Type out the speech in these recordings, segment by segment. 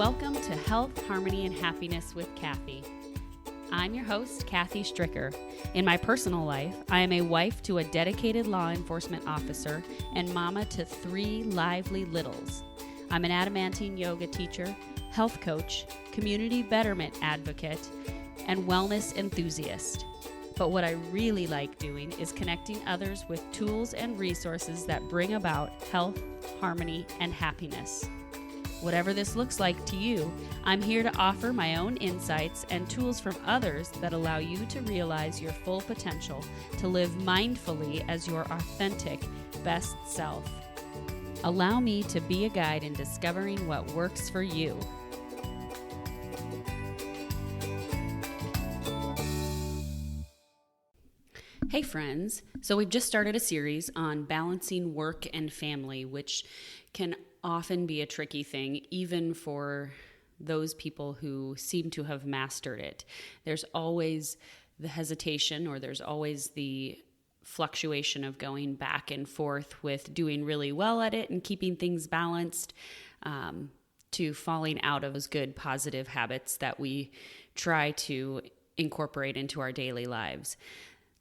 Welcome to Health, Harmony, and Happiness with Kathy. I'm your host, Kathy Stricker. In my personal life, I am a wife to a dedicated law enforcement officer and mama to 3 lively littles. I'm an adamantine yoga teacher, health coach, community betterment advocate, and wellness enthusiast. But what I really like doing is connecting others with tools and resources that bring about health, harmony, and happiness. Whatever this looks like to you, I'm here to offer my own insights and tools from others that allow you to realize your full potential to live mindfully as your authentic best self. Allow me to be a guide in discovering what works for you. Hey friends, so we've just started a series on balancing work and family, which can often be a tricky thing, even for those people who seem to have mastered it. There's always the hesitation, or there's always the fluctuation of going back and forth with doing really well at it and keeping things balanced, to falling out of those good positive habits that we try to incorporate into our daily lives.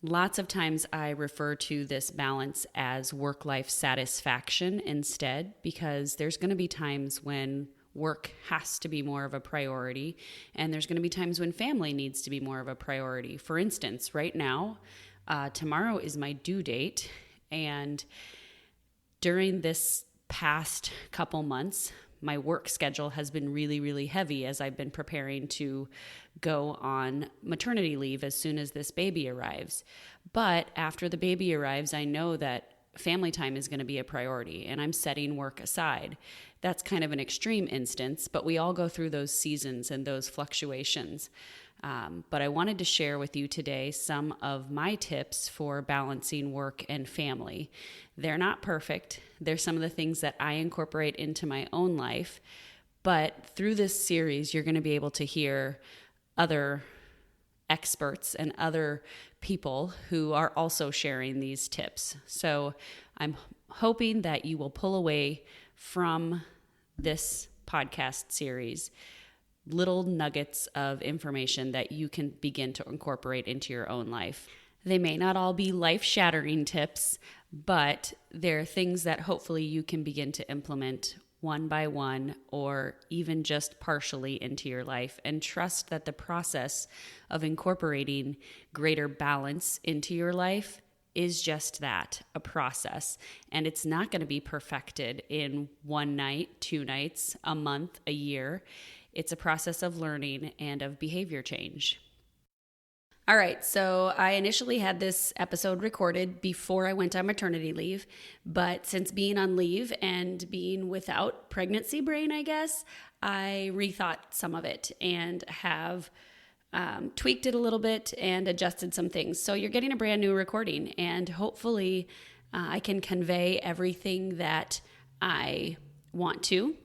Lots of times I refer to this balance as work-life satisfaction instead, because there's going to be times when work has to be more of a priority, and there's going to be times when family needs to be more of a priority. For instance, right now, tomorrow is my due date, and during this past couple months, my work schedule has been really, really heavy as I've been preparing to go on maternity leave as soon as this baby arrives. But after the baby arrives, I know that family time is going to be a priority, and I'm setting work aside. That's kind of an extreme instance, but we all go through those seasons and those fluctuations. But I wanted to share with you today some of my tips for balancing work and family. They're not perfect. They're some of the things that I incorporate into my own life. But through this series, you're going to be able to hear other experts and other people who are also sharing these tips. So I'm hoping that you will pull away from this podcast series little nuggets of information that you can begin to incorporate into your own life. They may not all be life-shattering tips, but they're things that hopefully you can begin to implement one by one, or even just partially into your life, and trust that the process of incorporating greater balance into your life is just that, a process. And it's not going to be perfected in one night, 2 nights, a month, a year. It's a process of learning and of behavior change. All right, so I initially had this episode recorded before I went on maternity leave, but since being on leave and being without pregnancy brain, I guess, I rethought some of it and have tweaked it a little bit and adjusted some things. So you're getting a brand new recording, and hopefully I can convey everything that I want to.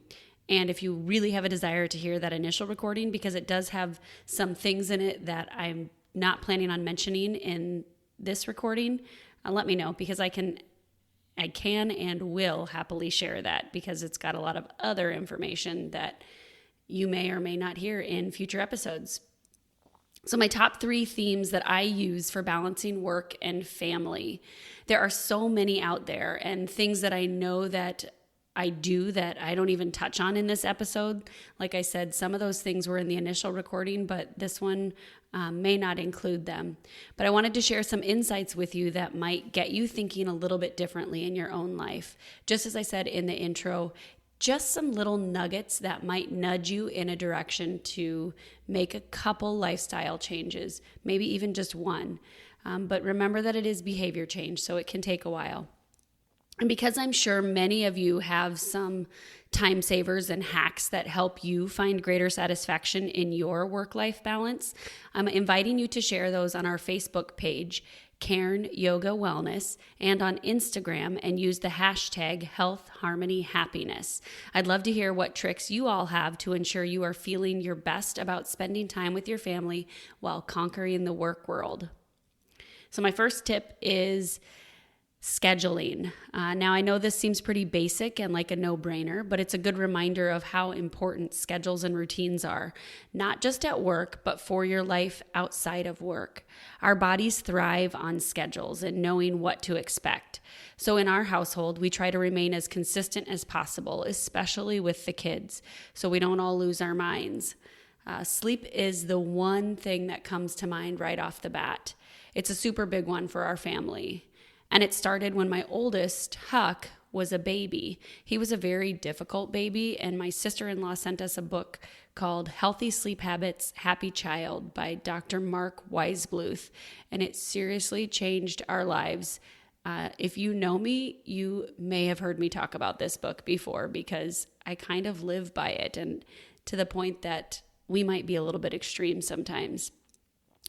And if you really have a desire to hear that initial recording, because it does have some things in it that I'm not planning on mentioning in this recording, let me know, because I can and will happily share that, because it's got a lot of other information that you may or may not hear in future episodes. So my top 3 themes that I use for balancing work and family. There are so many out there, and things that I know that I do that I don't even touch on in this episode. Like I said, some of those things were in the initial recording, but this one may not include them. But I wanted to share some insights with you that might get you thinking a little bit differently in your own life. Just as I said in the intro, just some little nuggets that might nudge you in a direction to make a couple lifestyle changes, maybe even just one. But remember that it is behavior change, so it can take a while. And because I'm sure many of you have some time savers and hacks that help you find greater satisfaction in your work-life balance, I'm inviting you to share those on our Facebook page, Cairn Yoga Wellness, and on Instagram, and use the hashtag Health, Harmony, Happiness. I'd love to hear what tricks you all have to ensure you are feeling your best about spending time with your family while conquering the work world. So my first tip is scheduling. Now, I know this seems pretty basic and like a no-brainer, but it's a good reminder of how important schedules and routines are, not just at work, but for your life outside of work. Our bodies thrive on schedules and knowing what to expect. So in our household, we try to remain as consistent as possible, especially with the kids, so we don't all lose our minds. Sleep is the one thing that comes to mind right off the bat. It's a super big one for our family. And it started when my oldest, Huck, was a baby. He was a very difficult baby, and my sister-in-law sent us a book called Healthy Sleep Habits, Happy Child by Dr. Mark Weisbluth, and it seriously changed our lives. If you know me, you may have heard me talk about this book before because I kind of live by it, and to the point that we might be a little bit extreme sometimes.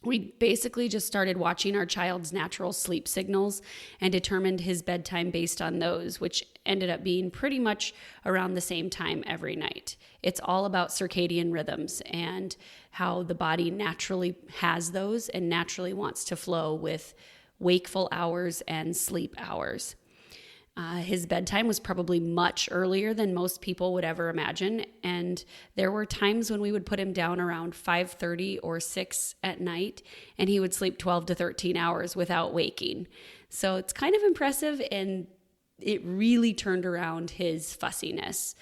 We basically just started watching our child's natural sleep signals and determined his bedtime based on those, which ended up being pretty much around the same time every night. It's all about circadian rhythms and how the body naturally has those and naturally wants to flow with wakeful hours and sleep hours. His bedtime was probably much earlier than most people would ever imagine, and there were times when we would put him down around 5:30 or 6 at night, and he would sleep 12 to 13 hours without waking. So it's kind of impressive, and it really turned around his fussiness.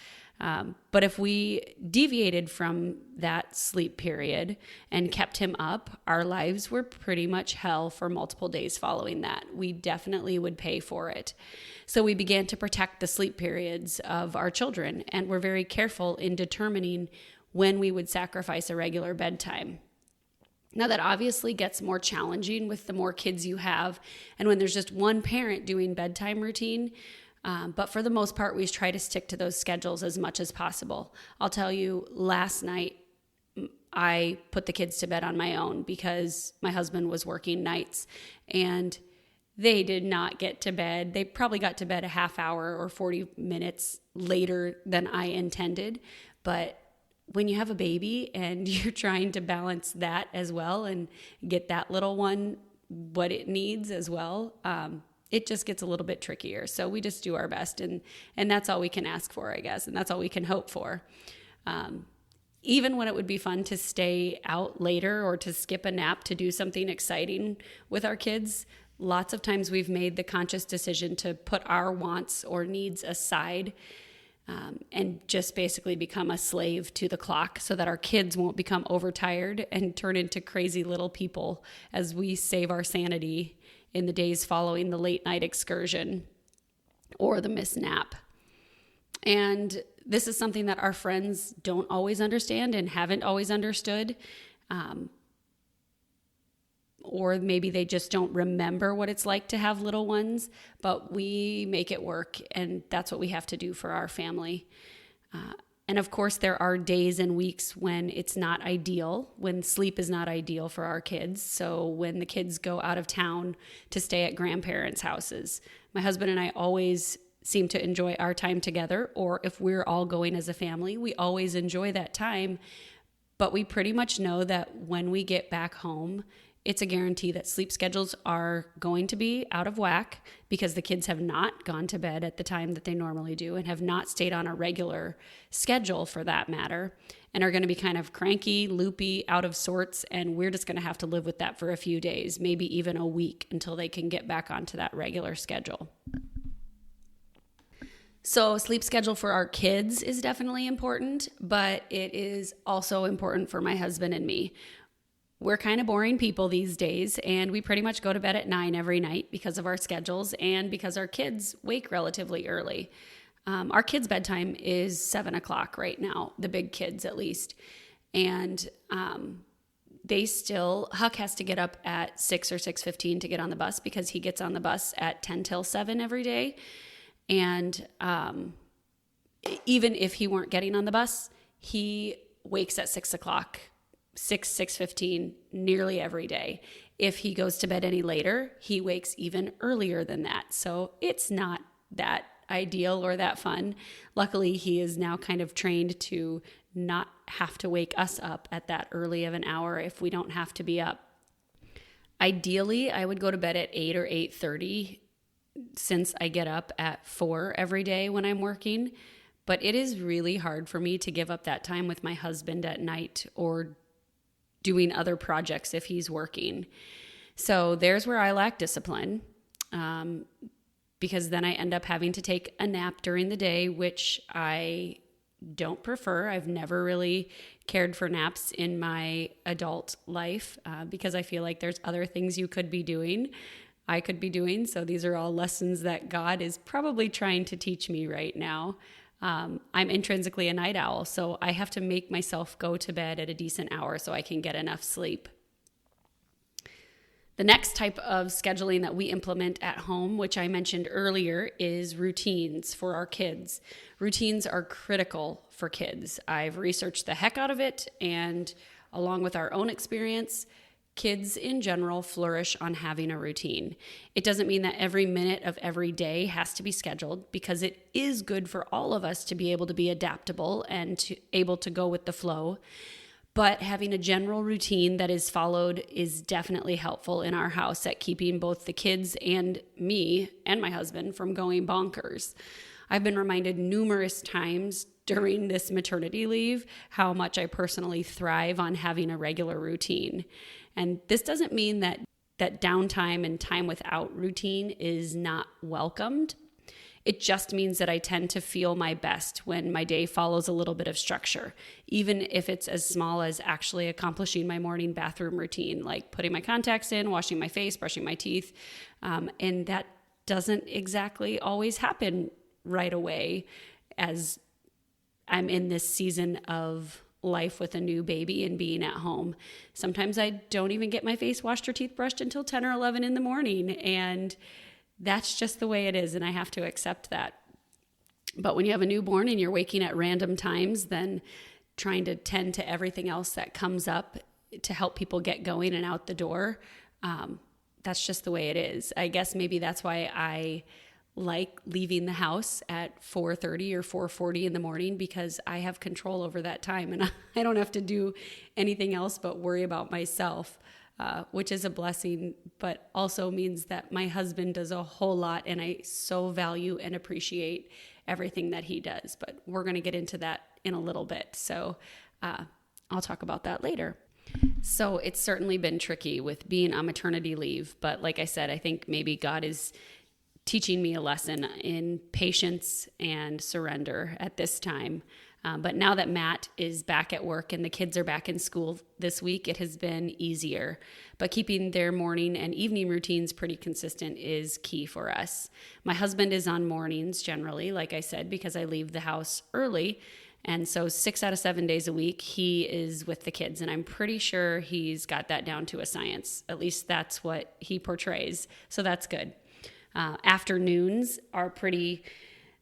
But if we deviated from that sleep period and kept him up, our lives were pretty much hell for multiple days following that. We definitely would pay for it. So we began to protect the sleep periods of our children, and were very careful in determining when we would sacrifice a regular bedtime. Now, that obviously gets more challenging with the more kids you have, and when there's just one parent doing bedtime routine. But for the most part, we try to stick to those schedules as much as possible. I'll tell you, last night, I put the kids to bed on my own because my husband was working nights, and they did not get to bed. They probably got to bed a half hour or 40 minutes later than I intended. But when you have a baby and you're trying to balance that as well and get that little one what it needs as well, it just gets a little bit trickier. So we just do our best, and that's all we can ask for, I guess, and that's all we can hope for. Even when it would be fun to stay out later or to skip a nap to do something exciting with our kids, lots of times we've made the conscious decision to put our wants or needs aside, and just basically become a slave to the clock so that our kids won't become overtired and turn into crazy little people as we save our sanity in the days following the late night excursion or the missed nap. And this is something that our friends don't always understand and haven't always understood. Or maybe they just don't remember what it's like to have little ones, but we make it work, and that's what we have to do for our family. And of course, there are days and weeks when it's not ideal, when sleep is not ideal for our kids. So when the kids go out of town to stay at grandparents' houses, my husband and I always seem to enjoy our time together, or if we're all going as a family, we always enjoy that time. But we pretty much know that when we get back home, it's a guarantee that sleep schedules are going to be out of whack because the kids have not gone to bed at the time that they normally do and have not stayed on a regular schedule for that matter, and are going to be kind of cranky, loopy, out of sorts, and we're just going to have to live with that for a few days, maybe even a week, until they can get back onto that regular schedule. So sleep schedule for our kids is definitely important, but it is also important for my husband and me. We're kind of boring people these days, and we pretty much go to bed at 9 every night because of our schedules and because our kids wake relatively early. Our kids' bedtime is 7 o'clock right now, the big kids at least. And Huck has to get up at 6 or 6:15 to get on the bus because he gets on the bus at 10 till 7 every day. And even if he weren't getting on the bus, he wakes at 6 o'clock. 6:15 nearly every day. If he goes to bed any later, he wakes even earlier than that. So it's not that ideal or that fun. Luckily, he is now kind of trained to not have to wake us up at that early of an hour if we don't have to be up. Ideally, I would go to bed at 8 or 8:30 since I get up at 4 every day when I'm working. But it is really hard for me to give up that time with my husband at night or doing other projects if he's working. So there's where I lack discipline, because then I end up having to take a nap during the day, which I don't prefer. I've never really cared for naps in my adult life, because I feel like there's other things you could be doing, I could be doing. So these are all lessons that God is probably trying to teach me right now. I'm intrinsically a night owl, so I have to make myself go to bed at a decent hour so I can get enough sleep. The next type of scheduling that we implement at home, which I mentioned earlier, is routines for our kids. Routines are critical for kids. I've researched the heck out of it, and along with our own experience, kids in general flourish on having a routine. It doesn't mean that every minute of every day has to be scheduled, because it is good for all of us to be able to be adaptable and able to go with the flow. But having a general routine that is followed is definitely helpful in our house at keeping both the kids and me and my husband from going bonkers. I've been reminded numerous times during this maternity leave how much I personally thrive on having a regular routine. And this doesn't mean that downtime and time without routine is not welcomed. It just means that I tend to feel my best when my day follows a little bit of structure, even if it's as small as actually accomplishing my morning bathroom routine, like putting my contacts in, washing my face, brushing my teeth. And that doesn't exactly always happen right away, as I'm in this season of life with a new baby and being at home. Sometimes I don't even get my face washed or teeth brushed until 10 or 11 in the morning, and that's just the way it is, and I have to accept that. But when you have a newborn and you're waking at random times, then trying to tend to everything else that comes up to help people get going and out the door, that's just the way it is. I guess maybe that's why I like leaving the house at 4:30 or 4:40 in the morning, because I have control over that time and I don't have to do anything else but worry about myself. Which is a blessing, but also means that my husband does a whole lot, and I so value and appreciate everything that he does. But we're going to get into that in a little bit, so I'll talk about that later. So it's certainly been tricky with being on maternity leave, but like I said, I think maybe God is teaching me a lesson in patience and surrender at this time. But now that Matt is back at work and the kids are back in school this week, it has been easier. But keeping their morning and evening routines pretty consistent is key for us. My husband is on mornings generally, like I said, because I leave the house early. And so 6 out of 7 days a week, he is with the kids. And I'm pretty sure he's got that down to a science. At least that's what he portrays. So that's good. Afternoons are pretty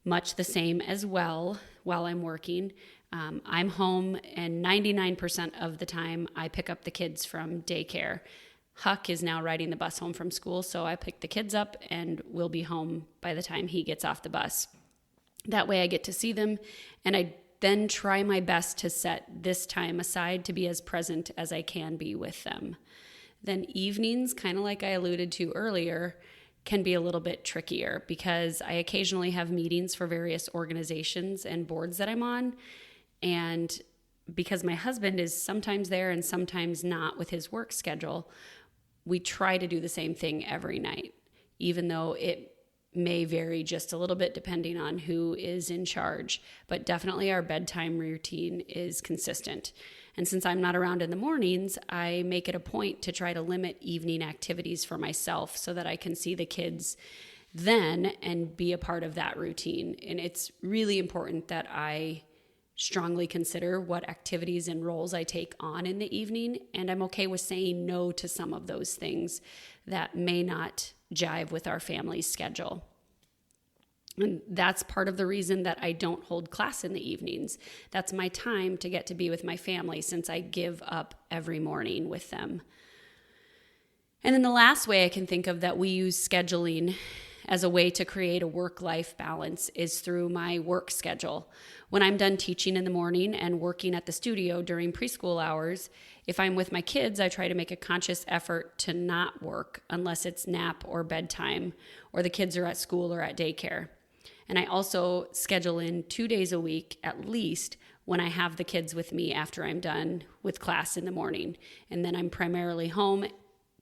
much the same as well while I'm working. I'm home, and 99% of the time I pick up the kids from daycare. Huck is now riding the bus home from school, so I pick the kids up and we'll be home by the time he gets off the bus. That way I get to see them, and I then try my best to set this time aside to be as present as I can be with them. Then evenings, kind of like I alluded to earlier, can be a little bit trickier because I occasionally have meetings for various organizations and boards that I'm on. And because my husband is sometimes there and sometimes not with his work schedule, we try to do the same thing every night, even though it may vary just a little bit depending on who is in charge. But definitely our bedtime routine is consistent. And since I'm not around in the mornings, I make it a point to try to limit evening activities for myself so that I can see the kids then and be a part of that routine. And it's really important that I strongly consider what activities and roles I take on in the evening. And I'm okay with saying no to some of those things that may not jive with our family's schedule. And that's part of the reason that I don't hold class in the evenings. That's my time to get to be with my family since I give up every morning with them. And then the last way I can think of that we use scheduling as a way to create a work-life balance is through my work schedule. When I'm done teaching in the morning and working at the studio during preschool hours, if I'm with my kids, I try to make a conscious effort to not work unless it's nap or bedtime, or the kids are at school or at daycare. And I also schedule in 2 days a week at least when I have the kids with me after I'm done with class in the morning. And then I'm primarily home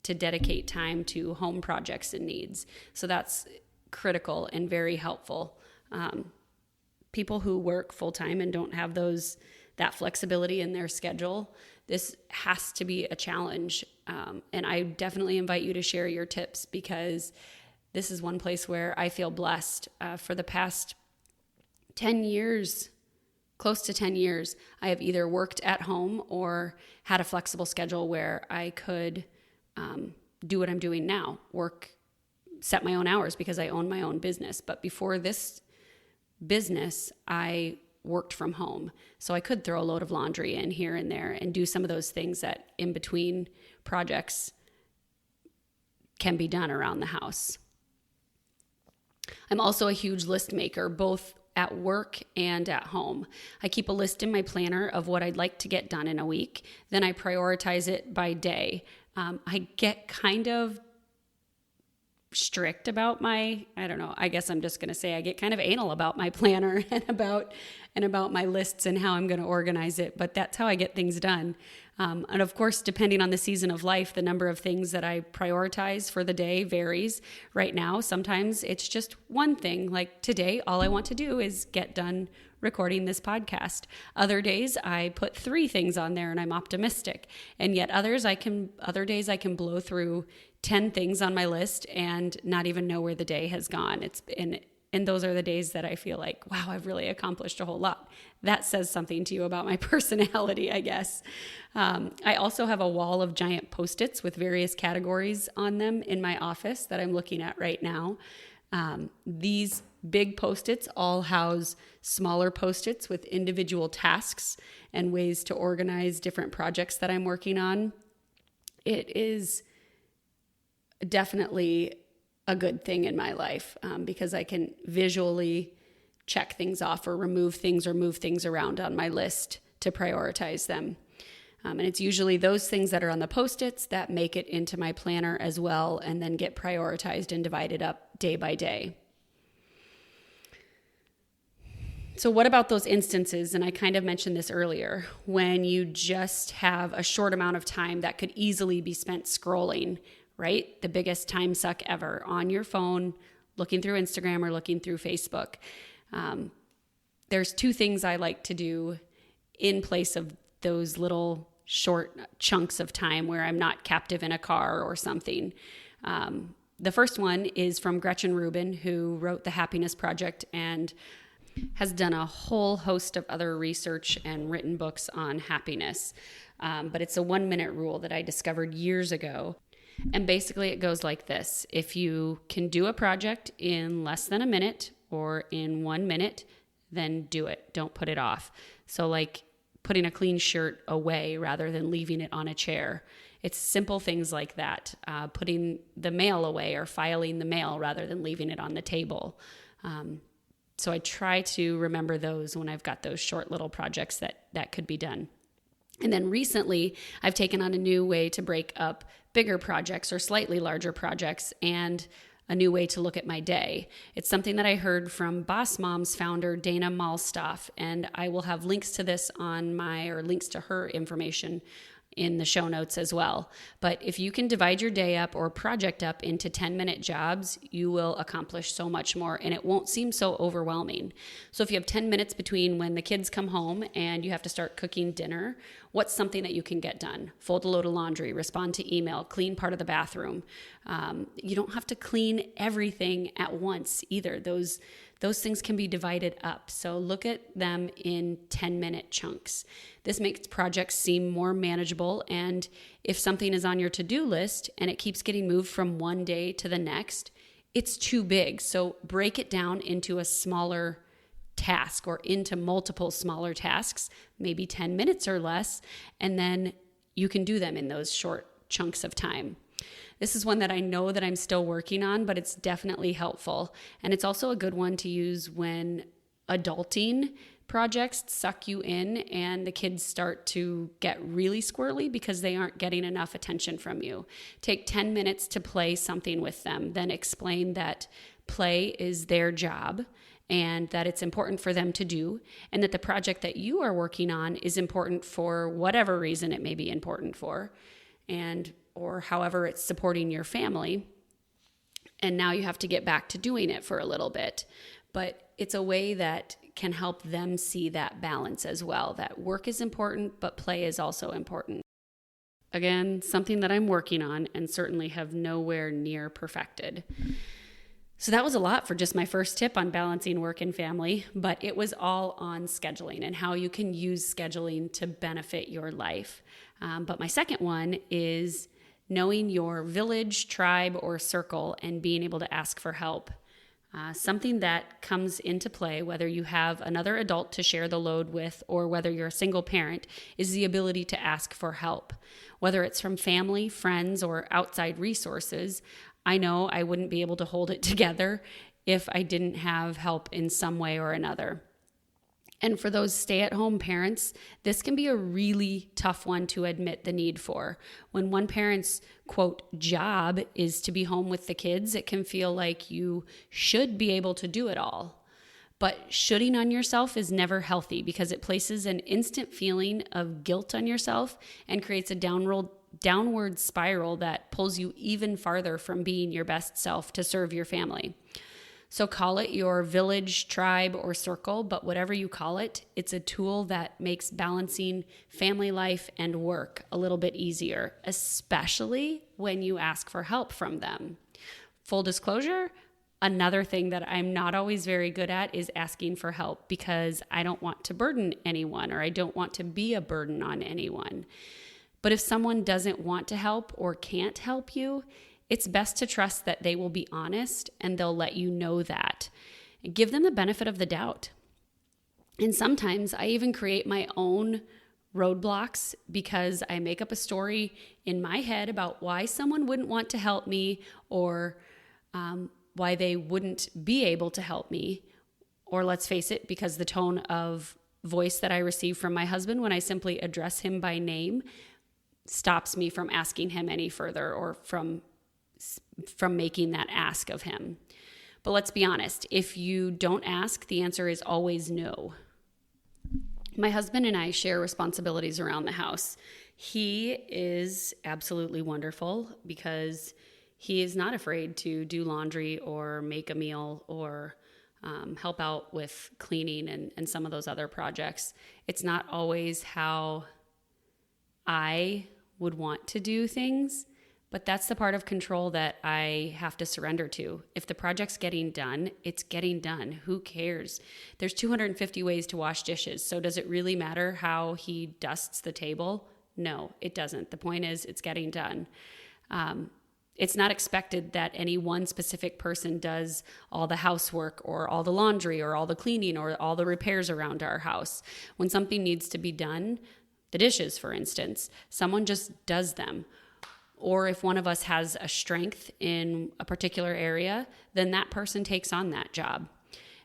to dedicate time to home projects and needs. So that's critical and very helpful. People who work full-time and don't have that flexibility in their schedule, this has to be a challenge. And I definitely invite you to share your tips, because this is one place where I feel blessed. For the past 10 years, close to 10 years, I have either worked at home or had a flexible schedule where I could do what I'm doing now, set my own hours, because I own my own business. But before this business, I worked from home. So I could throw a load of laundry in here and there and do some of those things that in between projects can be done around the house. I'm also a huge list maker, both at work and at home. I keep a list in my planner of what I'd like to get done in a week. Then I prioritize it by day. I get kind of strict about I guess I'm just going to say I get kind of anal about my planner and about my lists and how I'm going to organize it. But that's how I get things done. And of course, depending on the season of life, the number of things that I prioritize for the day varies. Right now, sometimes it's just one thing. Like today, all I want to do is get done recording this podcast. Other days, I put 3 things on there and I'm optimistic. And yet other days I can blow through 10 things on my list and not even know where the day has gone. And those are the days that I feel like, wow, I've really accomplished a whole lot. That says something to you about my personality, I guess. I also have a wall of giant Post-its with various categories on them in my office that I'm looking at right now. These big Post-its all house smaller Post-its with individual tasks and ways to organize different projects that I'm working on. It is definitely a good thing in my life because I can visually check things off or remove things or move things around on my list to prioritize them. And it's usually those things that are on the Post-its that make it into my planner as well, and then get prioritized and divided up day by day. So what about those instances, and I kind of mentioned this earlier, when you just have a short amount of time that could easily be spent scrolling, right? The biggest time suck ever on your phone, looking through Instagram or looking through Facebook. There's 2 things I like to do in place of those little short chunks of time where I'm not captive in a car or something. The first one is from Gretchen Rubin, who wrote The Happiness Project and has done a whole host of other research and written books on happiness. But it's a 1-minute rule that I discovered years ago. And basically it goes like this. If you can do a project in less than a minute or in 1 minute, then do it. Don't put it off. So like putting a clean shirt away rather than leaving it on a chair. It's simple things like that. Putting the mail away or filing the mail rather than leaving it on the table. So I try to remember those when I've got those short little projects that could be done. And then recently, I've taken on a new way to break up bigger projects or slightly larger projects and a new way to look at my day. It's something that I heard from Boss Moms founder Dana Malstoff, and I will have links to this links to her information in the show notes as well. But if you can divide your day up or project up into 10-minute jobs, you will accomplish so much more and it won't seem so overwhelming. So if you have 10 minutes between when the kids come home and you have to start cooking dinner, what's something that you can get done? Fold a load of laundry, respond to email, clean part of the bathroom. You don't have to clean everything at once either. Those things can be divided up. So look at them in 10-minute chunks. This makes projects seem more manageable. And if something is on your to-do list and it keeps getting moved from one day to the next, it's too big. So break it down into a smaller task or into multiple smaller tasks, maybe 10 minutes or less, and then you can do them in those short chunks of time. This is one that I know that I'm still working on, but it's definitely helpful. And it's also a good one to use when adulting projects suck you in and the kids start to get really squirrely because they aren't getting enough attention from you. Take 10 minutes to play something with them, then explain that play is their job and that it's important for them to do, and that the project that you are working on is important for whatever reason it may be important for, and or however it's supporting your family. And now you have to get back to doing it for a little bit. But it's a way that can help them see that balance as well, that work is important, but play is also important. Again, something that I'm working on and certainly have nowhere near perfected. So that was a lot for just my first tip on balancing work and family, but it was all on scheduling and how you can use scheduling to benefit your life. But my second one is knowing your village, tribe, or circle and being able to ask for help. Something that comes into play, whether you have another adult to share the load with or whether you're a single parent, is the ability to ask for help. Whether it's from family, friends, or outside resources, I know I wouldn't be able to hold it together if I didn't have help in some way or another. And for those stay-at-home parents, this can be a really tough one to admit the need for. When one parent's, quote, job is to be home with the kids, it can feel like you should be able to do it all. But shoulding on yourself is never healthy because it places an instant feeling of guilt on yourself and creates a downward spiral that pulls you even farther from being your best self to serve your family. So call it your village, tribe, or circle, but whatever you call it, it's a tool that makes balancing family life and work a little bit easier, especially when you ask for help from them. Full disclosure, another thing that I'm not always very good at is asking for help because I don't want to burden anyone or I don't want to be a burden on anyone. But if someone doesn't want to help or can't help you, it's best to trust that they will be honest and they'll let you know that. Give them the benefit of the doubt. And sometimes I even create my own roadblocks because I make up a story in my head about why someone wouldn't want to help me or why they wouldn't be able to help me. Or let's face it, because the tone of voice that I receive from my husband when I simply address him by name stops me from asking him any further or from making that ask of him. But let's be honest, if you don't ask, the answer is always no. My husband and I share responsibilities around the house. He is absolutely wonderful because he is not afraid to do laundry or make a meal or help out with cleaning and some of those other projects. It's not always how I would want to do things, but that's the part of control that I have to surrender to. If the project's getting done, it's getting done. Who cares? There's 250 ways to wash dishes. So does it really matter how he dusts the table? No, it doesn't. The point is it's getting done. It's not expected that any one specific person does all the housework or all the laundry or all the cleaning or all the repairs around our house. When something needs to be done, the dishes, for instance, someone just does them. Or if one of us has a strength in a particular area, then that person takes on that job.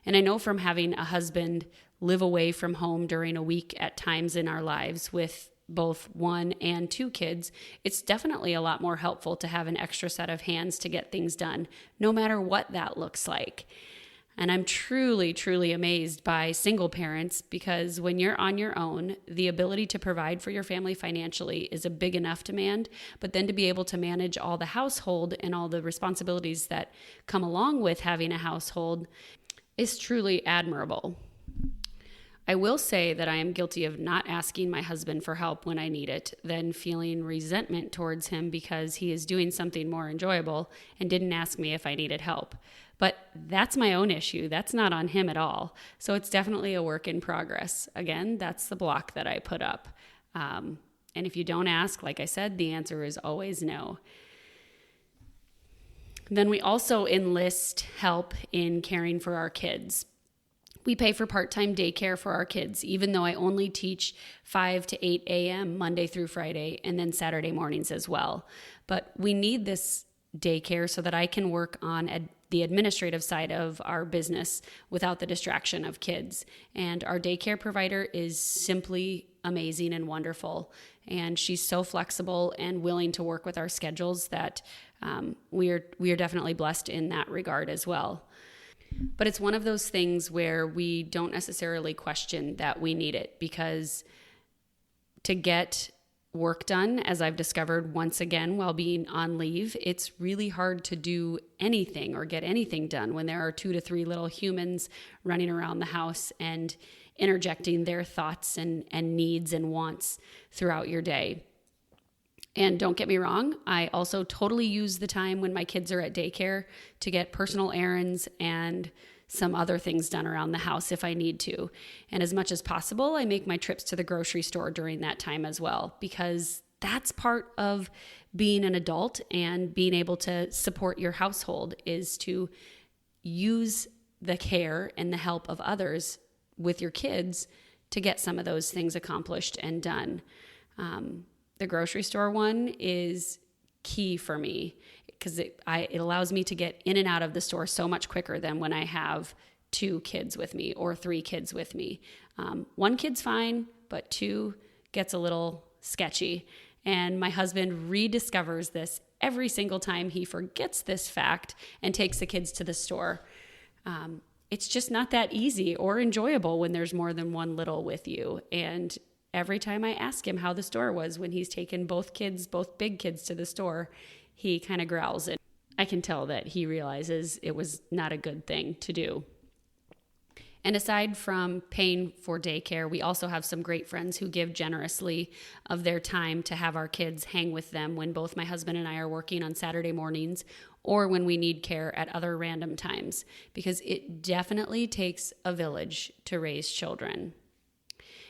And I know from having a husband live away from home during a week at times in our lives with both 1 and 2 kids, it's definitely a lot more helpful to have an extra set of hands to get things done, no matter what that looks like. And I'm truly, truly amazed by single parents because when you're on your own, the ability to provide for your family financially is a big enough demand, but then to be able to manage all the household and all the responsibilities that come along with having a household is truly admirable. I will say that I am guilty of not asking my husband for help when I need it, then feeling resentment towards him because he is doing something more enjoyable and didn't ask me if I needed help. But that's my own issue. That's not on him at all. So it's definitely a work in progress. Again, that's the block that I put up. And if you don't ask, like I said, the answer is always no. Then we also enlist help in caring for our kids. We pay for part-time daycare for our kids, even though I only teach 5 to 8 a.m. Monday through Friday and then Saturday mornings as well. But we need this daycare so that I can work on the administrative side of our business without the distraction of kids. And our daycare provider is simply amazing and wonderful. And she's so flexible and willing to work with our schedules that we are definitely blessed in that regard as well. But it's one of those things where we don't necessarily question that we need it, because to get work done, as I've discovered once again while being on leave, it's really hard to do anything or get anything done when there are 2 to 3 little humans running around the house and interjecting their thoughts and needs and wants throughout your day. And don't get me wrong, I also totally use the time when my kids are at daycare to get personal errands and some other things done around the house if I need to. And as much as possible, I make my trips to the grocery store during that time as well, because that's part of being an adult and being able to support your household, is to use the care and the help of others with your kids to get some of those things accomplished and done. The grocery store one is key for me, because it allows me to get in and out of the store so much quicker than when I have 2 kids with me or 3 kids with me. 1 kid's fine, but 2 gets a little sketchy. And my husband rediscovers this every single time he forgets this fact and takes the kids to the store. It's just not that easy or enjoyable when there's more than 1 little with you. And every time I ask him how the store was when he's taken both big kids to the store, he kind of growls, and I can tell that he realizes it was not a good thing to do. And aside from paying for daycare, we also have some great friends who give generously of their time to have our kids hang with them when both my husband and I are working on Saturday mornings, or when we need care at other random times, because it definitely takes a village to raise children.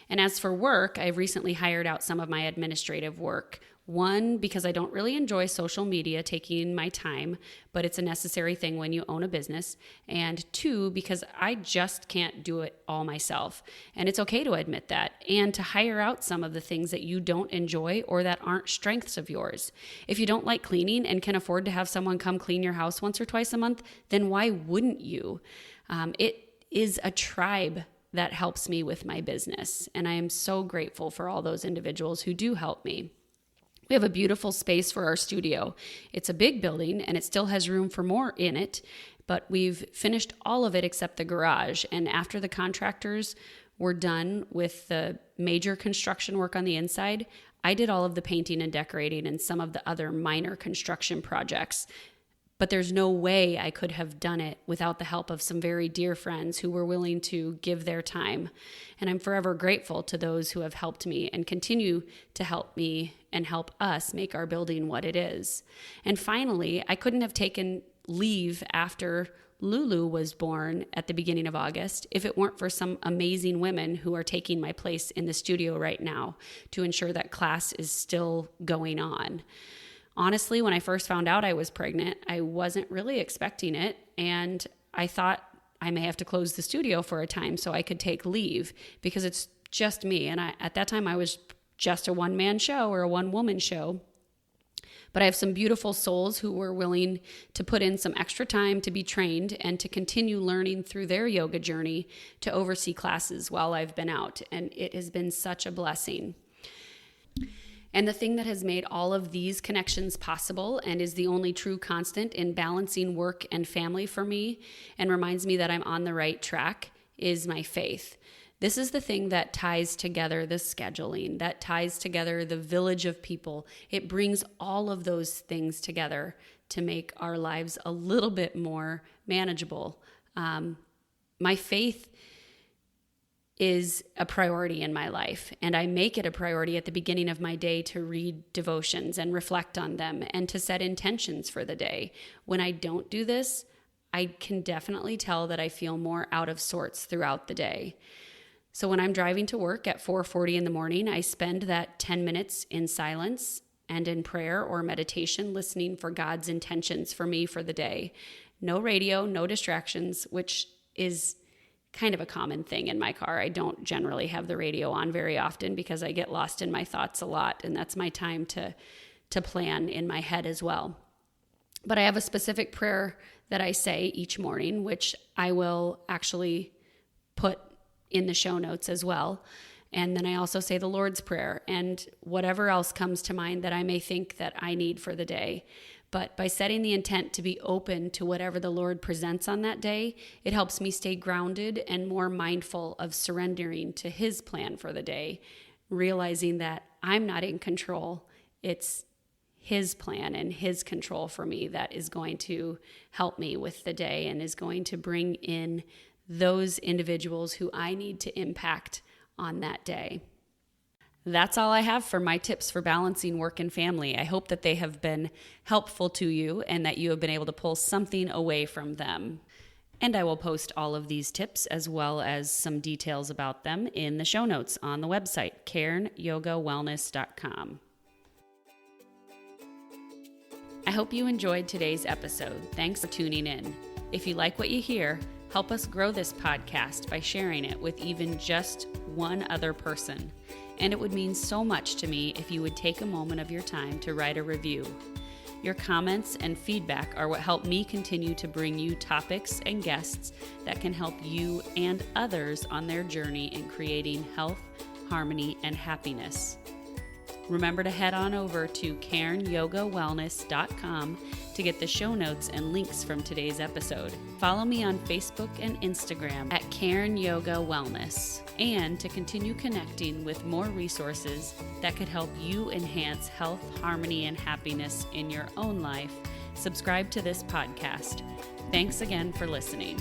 And as for work, I've recently hired out some of my administrative work. 1, because I don't really enjoy social media taking my time, but it's a necessary thing when you own a business. And 2, because I just can't do it all myself. And it's okay to admit that, and to hire out some of the things that you don't enjoy or that aren't strengths of yours. If you don't like cleaning and can afford to have someone come clean your house once or twice a month, then why wouldn't you? It is a tribe that helps me with my business. And I am so grateful for all those individuals who do help me. We have a beautiful space for our studio. It's a big building and it still has room for more in it, but we've finished all of it except the garage. And after the contractors were done with the major construction work on the inside, I did all of the painting and decorating and some of the other minor construction projects. But there's no way I could have done it without the help of some very dear friends who were willing to give their time. And I'm forever grateful to those who have helped me and continue to help me and help us make our building what it is. And finally, I couldn't have taken leave after Lulu was born at the beginning of August if it weren't for some amazing women who are taking my place in the studio right now to ensure that class is still going on. Honestly, when I first found out I was pregnant, I wasn't really expecting it, and I thought I may have to close the studio for a time so I could take leave, because it's just me. And at that time, I was just a one-man show or a one-woman show. But I have some beautiful souls who were willing to put in some extra time to be trained and to continue learning through their yoga journey to oversee classes while I've been out, and it has been such a blessing. And the thing that has made all of these connections possible and is the only true constant in balancing work and family for me and reminds me that I'm on the right track is my faith. This is the thing that ties together the scheduling, that ties together the village of people. It brings all of those things together to make our lives a little bit more manageable. My faith is a priority in my life, and I make it a priority at the beginning of my day to read devotions and reflect on them and to set intentions for the day. When I don't do this, I can definitely tell that I feel more out of sorts throughout the day. So when I'm driving to work at 4:40 in the morning, I spend that 10 minutes in silence and in prayer or meditation, listening for God's intentions for me for the day. No radio, no distractions, which is kind of a common thing in my car. I don't generally have the radio on very often because I get lost in my thoughts a lot, and that's my time to to plan in my head as well. But I have a specific prayer that I say each morning, which I will actually put in the show notes as well. And then I also say the Lord's Prayer and whatever else comes to mind that I may think that I need for the day. But by setting the intent to be open to whatever the Lord presents on that day, it helps me stay grounded and more mindful of surrendering to His plan for the day, realizing that I'm not in control. It's His plan and His control for me that is going to help me with the day and is going to bring in those individuals who I need to impact on that day. That's all I have for my tips for balancing work and family. I hope that they have been helpful to you and that you have been able to pull something away from them. And I will post all of these tips as well as some details about them in the show notes on the website, cairnyogawellness.com. I hope you enjoyed today's episode. Thanks for tuning in. If you like what you hear, help us grow this podcast by sharing it with even just one other person. And it would mean so much to me if you would take a moment of your time to write a review. Your comments and feedback are what help me continue to bring you topics and guests that can help you and others on their journey in creating health, harmony, and happiness. Remember to head on over to cairnyogawellness.com to get the show notes and links from today's episode. Follow me on Facebook and Instagram at Cairn Yoga Wellness, and to continue connecting with more resources that could help you enhance health, harmony, and happiness in your own life, subscribe to this podcast. Thanks again for listening.